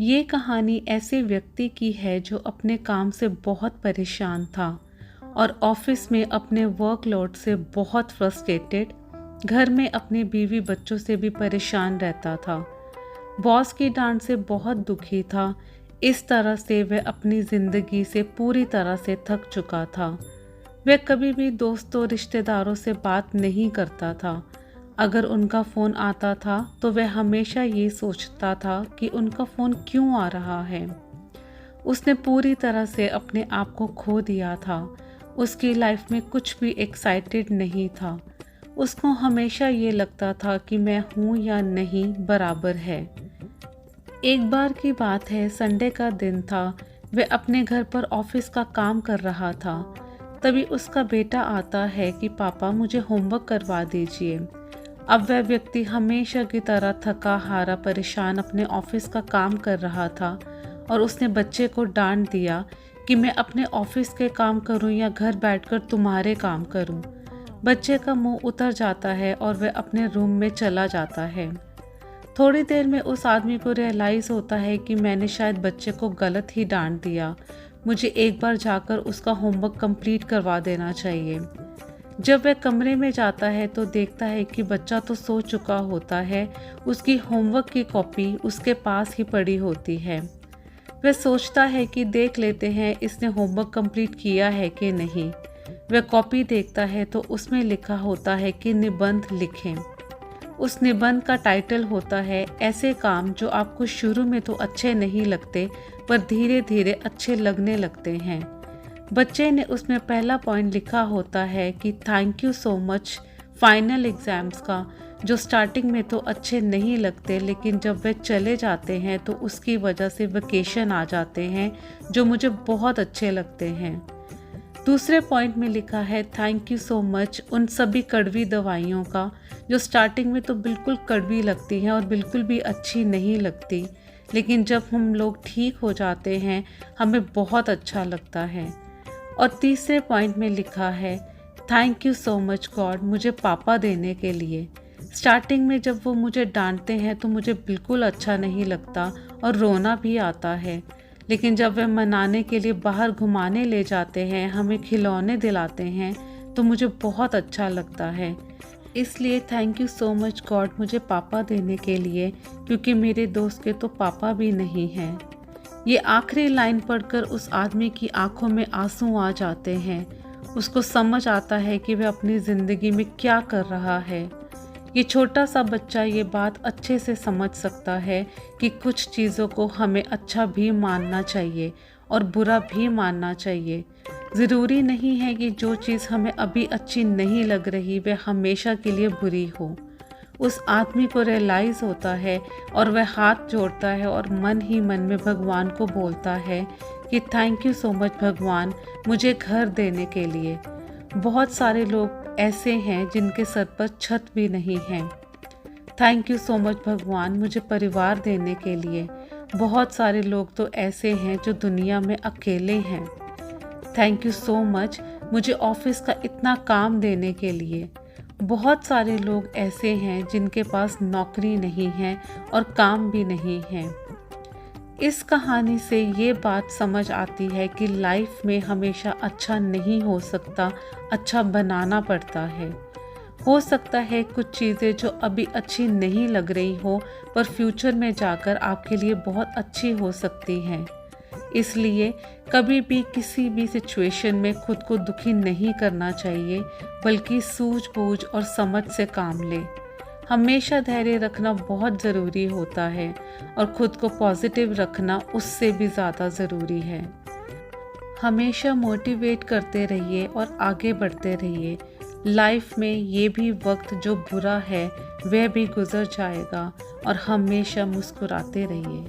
ये कहानी ऐसे व्यक्ति की है जो अपने काम से बहुत परेशान था और ऑफिस में अपने वर्कलोड से बहुत फ्रस्ट्रेटेड, घर में अपने बीवी बच्चों से भी परेशान रहता था। बॉस की डांट से बहुत दुखी था। इस तरह से वह अपनी ज़िंदगी से पूरी तरह से थक चुका था। वह कभी भी दोस्तों रिश्तेदारों से बात नहीं करता था। अगर उनका फ़ोन आता था तो वह हमेशा ये सोचता था कि उनका फ़ोन क्यों आ रहा है। उसने पूरी तरह से अपने आप को खो दिया था। उसकी लाइफ में कुछ भी एक्साइटेड नहीं था। उसको हमेशा ये लगता था कि मैं हूँ या नहीं बराबर है। एक बार की बात है, संडे का दिन था। वह अपने घर पर ऑफिस का काम कर रहा था। तभी उसका बेटा आता है कि पापा मुझे होमवर्क करवा दीजिए। अब वह व्यक्ति हमेशा की तरह थका हारा परेशान अपने ऑफिस का काम कर रहा था और उसने बच्चे को डांट दिया कि मैं अपने ऑफिस के काम करूं या घर बैठकर तुम्हारे काम करूं। बच्चे का मुंह उतर जाता है और वह अपने रूम में चला जाता है। थोड़ी देर में उस आदमी को रियलाइज़ होता है कि मैंने शायद बच्चे को गलत ही डांट दिया। मुझे एक बार जाकर उसका होमवर्क कंप्लीट करवा देना चाहिए। जब वह कमरे में जाता है तो देखता है कि बच्चा तो सो चुका होता है। उसकी होमवर्क की कॉपी उसके पास ही पड़ी होती है। वह सोचता है कि देख लेते हैं इसने होमवर्क कंप्लीट किया है कि नहीं। वह कॉपी देखता है तो उसमें लिखा होता है कि निबंध लिखें। उस निबंध का टाइटल होता है ऐसे काम जो आपको शुरू में तो अच्छे नहीं लगते पर धीरे धीरे अच्छे लगने लगते हैं। बच्चे ने उसमें पहला पॉइंट लिखा होता है कि thank you so much final exams का, जो स्टार्टिंग में तो अच्छे नहीं लगते लेकिन जब वे चले जाते हैं तो उसकी वजह से वेकेशन आ जाते हैं जो मुझे बहुत अच्छे लगते हैं। दूसरे पॉइंट में लिखा है थैंक यू सो मच उन सभी कड़वी दवाइयों का जो स्टार्टिंग में तो बिल्कुल कड़वी लगती हैं और बिल्कुल भी अच्छी नहीं लगती, लेकिन जब हम लोग ठीक हो जाते हैं हमें बहुत अच्छा लगता है। और तीसरे पॉइंट में लिखा है thank you so much God मुझे पापा देने के लिए। स्टार्टिंग में जब वो मुझे डांटते हैं तो मुझे बिल्कुल अच्छा नहीं लगता और रोना भी आता है, लेकिन जब वे मनाने के लिए बाहर घुमाने ले जाते हैं, हमें खिलौने दिलाते हैं तो मुझे बहुत अच्छा लगता है। इसलिए thank you so much God मुझे पापा देने के लिए, क्योंकि मेरे दोस्त के तो पापा भी नहीं हैं। ये आखिरी लाइन पढ़कर उस आदमी की आंखों में आंसू आ जाते हैं। उसको समझ आता है कि वह अपनी ज़िंदगी में क्या कर रहा है। ये छोटा सा बच्चा ये बात अच्छे से समझ सकता है कि कुछ चीज़ों को हमें अच्छा भी मानना चाहिए और बुरा भी मानना चाहिए। ज़रूरी नहीं है कि जो चीज़ हमें अभी अच्छी नहीं लग रही वह हमेशा के लिए बुरी हो। उस आदमी को रियलाइज़ होता है और वह हाथ जोड़ता है और मन ही मन में भगवान को बोलता है कि थैंक यू सो मच भगवान मुझे घर देने के लिए। बहुत सारे लोग ऐसे हैं जिनके सर पर छत भी नहीं है। थैंक यू सो मच भगवान मुझे परिवार देने के लिए। बहुत सारे लोग तो ऐसे हैं जो दुनिया में अकेले हैं। थैंक यू सो मच मुझे ऑफिस का इतना काम देने के लिए। बहुत सारे लोग ऐसे हैं जिनके पास नौकरी नहीं है और काम भी नहीं है। इस कहानी से ये बात समझ आती है कि लाइफ में हमेशा अच्छा नहीं हो सकता, अच्छा बनाना पड़ता है। हो सकता है कुछ चीज़ें जो अभी अच्छी नहीं लग रही हो पर फ्यूचर में जाकर आपके लिए बहुत अच्छी हो सकती हैं। इसलिए कभी भी किसी भी सिचुएशन में खुद को दुखी नहीं करना चाहिए, बल्कि सूझबूझ और समझ से काम लें। हमेशा धैर्य रखना बहुत ज़रूरी होता है और खुद को पॉजिटिव रखना उससे भी ज़्यादा ज़रूरी है। हमेशा मोटिवेट करते रहिए और आगे बढ़ते रहिए। लाइफ में ये भी वक्त जो बुरा है वह भी गुजर जाएगा और हमेशा मुस्कुराते रहिए।